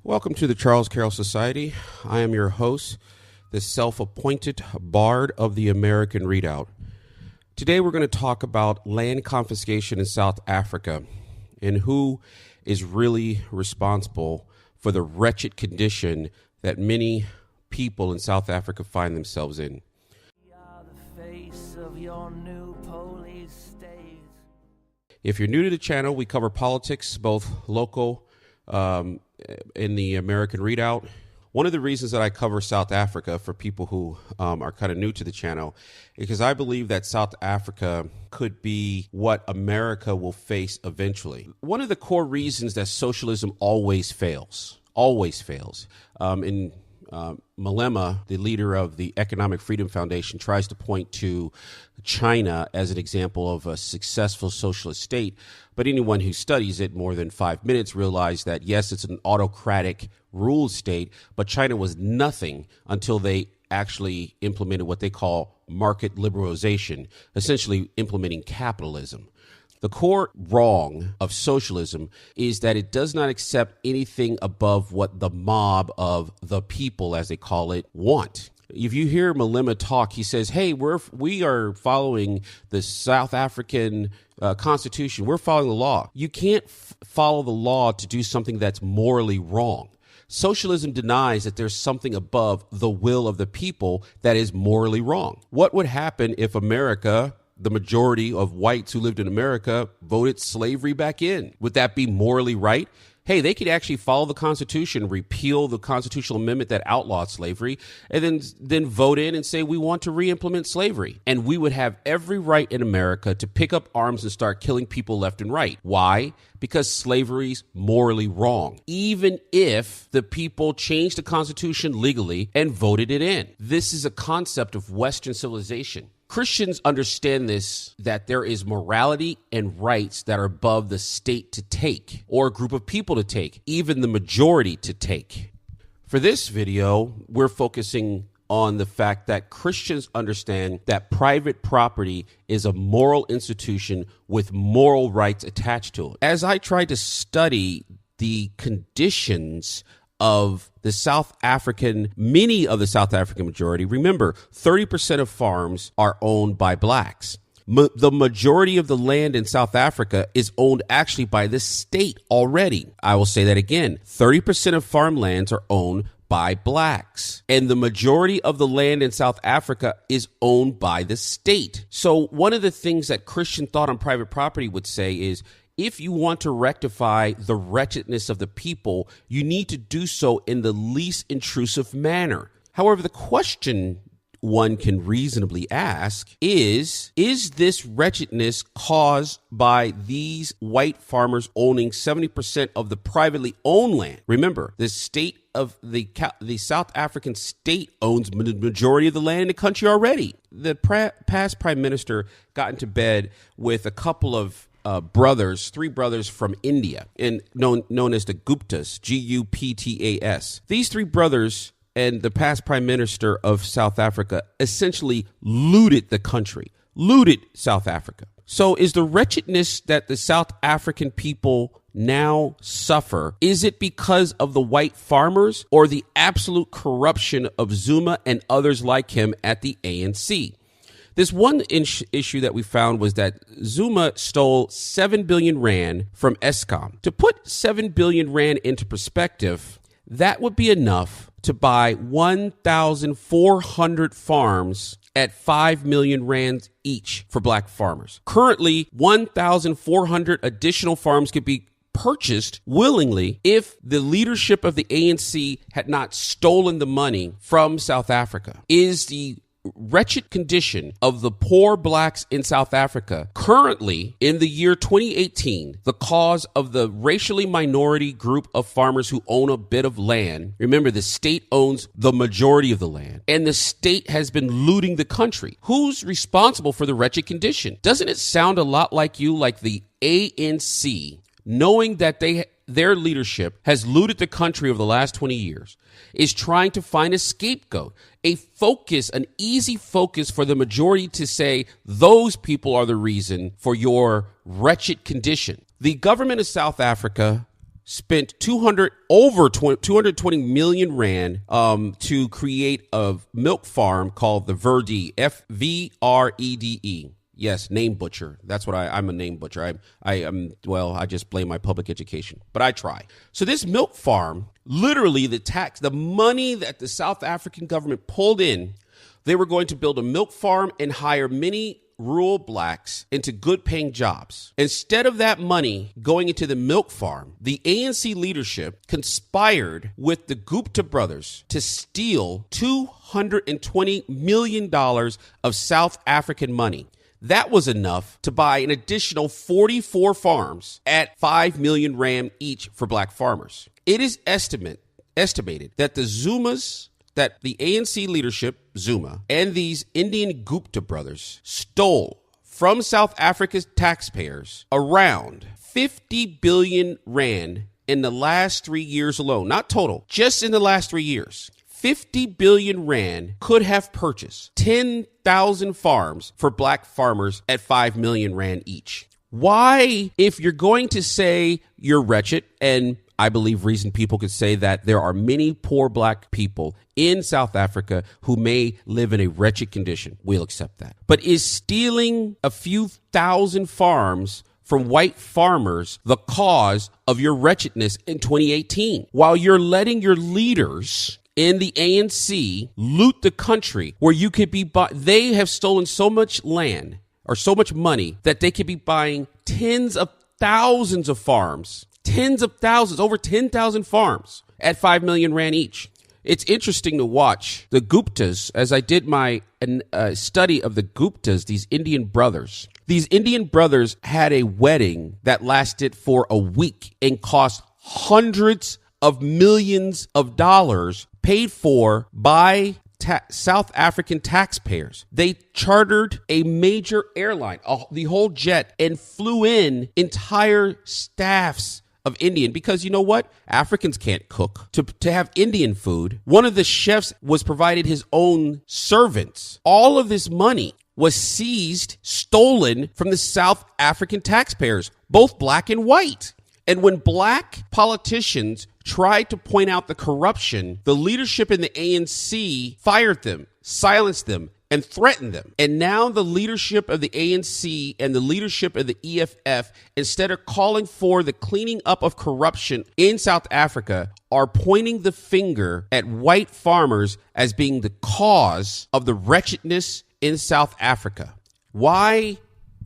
Welcome to the Charles Carroll Society. I am your host, the self-appointed bard of the American Readout. Today we're going to talk about land confiscation in South Africa and who is really responsible for the wretched condition that many people in South Africa find themselves in. If you're new to the channel, we cover politics, both local in the American Readout. One of the reasons that I cover South Africa for people who are kind of new to the channel is because I believe that South Africa could be what America will face eventually. One of the core reasons that socialism always fails. Malema, the leader of the Economic Freedom Foundation, tries to point to China as an example of a successful socialist state. But anyone who studies it more than 5 minutes realize that, yes, it's an autocratic ruled state, but China was nothing until they actually implemented what they call market liberalization, essentially implementing capitalism. The core wrong of socialism is that it does not accept anything above what the mob of the people, as they call it, want. If you hear Malema talk, he says, hey, we are following the South African Constitution. We're following the law. You can't follow the law to do something that's morally wrong. Socialism denies that there's something above the will of the people that is morally wrong. What would happen if America, the majority of whites who lived in America, voted slavery back in? Would that be morally right? Hey, they could actually follow the Constitution, repeal the constitutional amendment that outlawed slavery, and then vote in and say we want to re-implement slavery. And we would have every right in America to pick up arms and start killing people left and right. Why? Because slavery's morally wrong, even if the people changed the Constitution legally and voted it in. This is a concept of Western civilization. Christians understand this, that there is morality and rights that are above the state to take, or a group of people to take, even the majority to take. For this video, we're focusing on the fact that Christians understand that private property is a moral institution with moral rights attached to it. As I tried to study the conditions of many of the South African majority. Remember, 30% of farms are owned by blacks. The majority of the land in South Africa is owned actually by the state already. I will say that again. 30% of farmlands are owned by blacks. And the majority of the land in South Africa is owned by the state. So one of the things that Christian thought on private property would say is, if you want to rectify the wretchedness of the people, you need to do so in the least intrusive manner. However, the question one can reasonably ask is this wretchedness caused by these white farmers owning 70% of the privately owned land? Remember, the state of the South African state owns the majority of the land in the country already. The past prime minister got into bed with a couple of three brothers from India, and known as the Guptas, Guptas. These three brothers and the past prime minister of South Africa essentially looted the country, looted South Africa. So is the wretchedness that the South African people now suffer, is it because of the white farmers or the absolute corruption of Zuma and others like him at the ANC? This one issue that we found was that Zuma stole 7 billion rand from Eskom. To put 7 billion rand into perspective, that would be enough to buy 1,400 farms at 5 million rand each for black farmers. Currently, 1,400 additional farms could be purchased willingly if the leadership of the ANC had not stolen the money from South Africa. Is the wretched condition of the poor blacks in South Africa currently in the year 2018 the cause of the racially minority group of farmers who own a bit of land? Remember, the state owns the majority of the land, and the state has been looting the country. Who's responsible for the wretched condition? Doesn't it sound a lot like the ANC, knowing that their leadership has looted the country over the last 20 years, is trying to find a scapegoat, an easy focus for the majority to say those people are the reason for your wretched condition? The government of South Africa spent 220 million rand to create a milk farm called the Vrede, Vrede. Yes, name butcher. That's what I'm a name butcher. I just blame my public education, but I try. So this milk farm, literally the money that the South African government pulled in, they were going to build a milk farm and hire many rural blacks into good paying jobs. Instead of that money going into the milk farm, the ANC leadership conspired with the Gupta brothers to steal $220 million of South African money. That was enough to buy an additional 44 farms at 5 million rand each for black farmers. It is estimated that that the ANC leadership, Zuma, and these Indian Gupta brothers stole from South Africa's taxpayers around 50 billion rand in the last 3 years alone. Not total, just in the last 3 years. 50 billion rand could have purchased 10,000 farms for black farmers at 5 million rand each. Why, if you're going to say you're wretched, and I believe reason people could say that there are many poor black people in South Africa who may live in a wretched condition, we'll accept that. But is stealing a few thousand farms from white farmers the cause of your wretchedness in 2018? While you're letting your leaders in the ANC loot the country where you could be, they have stolen so much land or so much money that they could be buying tens of thousands of farms, tens of thousands, over 10,000 farms at 5 million rand each. It's interesting to watch the Guptas, as I did my study of the Guptas, these Indian brothers. These Indian brothers had a wedding that lasted for a week and cost hundreds of millions of dollars, paid for by South African taxpayers. They chartered a major airline, the whole jet, and flew in entire staffs of Indian, because you know what? Africans can't cook. To have Indian food, one of the chefs was provided his own servants. All of this money was seized, stolen from the South African taxpayers, both black and white. And when black politicians tried to point out the corruption, the leadership in the ANC fired them, silenced them, and threatened them. And now the leadership of the ANC and the leadership of the EFF, instead of calling for the cleaning up of corruption in South Africa, are pointing the finger at white farmers as being the cause of the wretchedness in South Africa. Why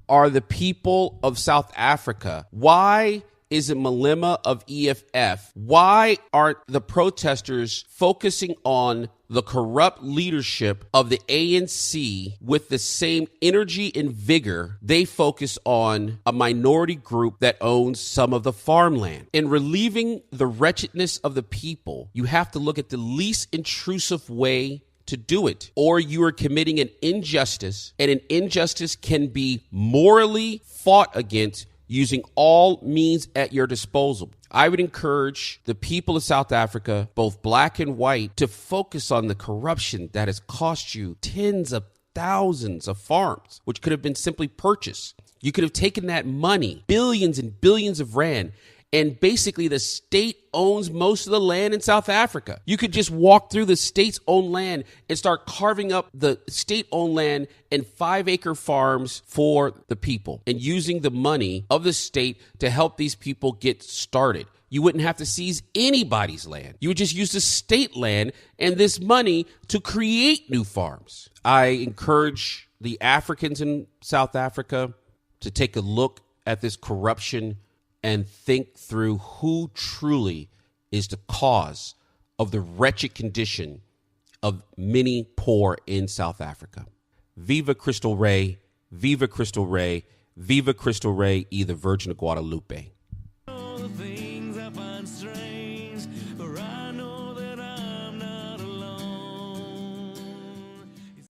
are the people of South Africa, why is it Malema of EFF? Why aren't the protesters focusing on the corrupt leadership of the ANC with the same energy and vigor they focus on a minority group that owns some of the farmland? In relieving the wretchedness of the people, you have to look at the least intrusive way to do it, or you are committing an injustice, and an injustice can be morally fought against using all means at your disposal. I would encourage the people of South Africa, both black and white, to focus on the corruption that has cost you tens of thousands of farms, which could have been simply purchased. You could have taken that money, billions and billions of rand, and basically the state owns most of the land in South Africa. You could just walk through the state's own land and start carving up the state-owned land in 5-acre farms for the people and using the money of the state to help these people get started. You wouldn't have to seize anybody's land. You would just use the state land and this money to create new farms. I encourage the Africans in South Africa to take a look at this corruption and think through who truly is the cause of the wretched condition of many poor in South Africa. Viva Crystal Ray, Viva Crystal Ray, Viva Crystal Ray, the Virgin of Guadalupe.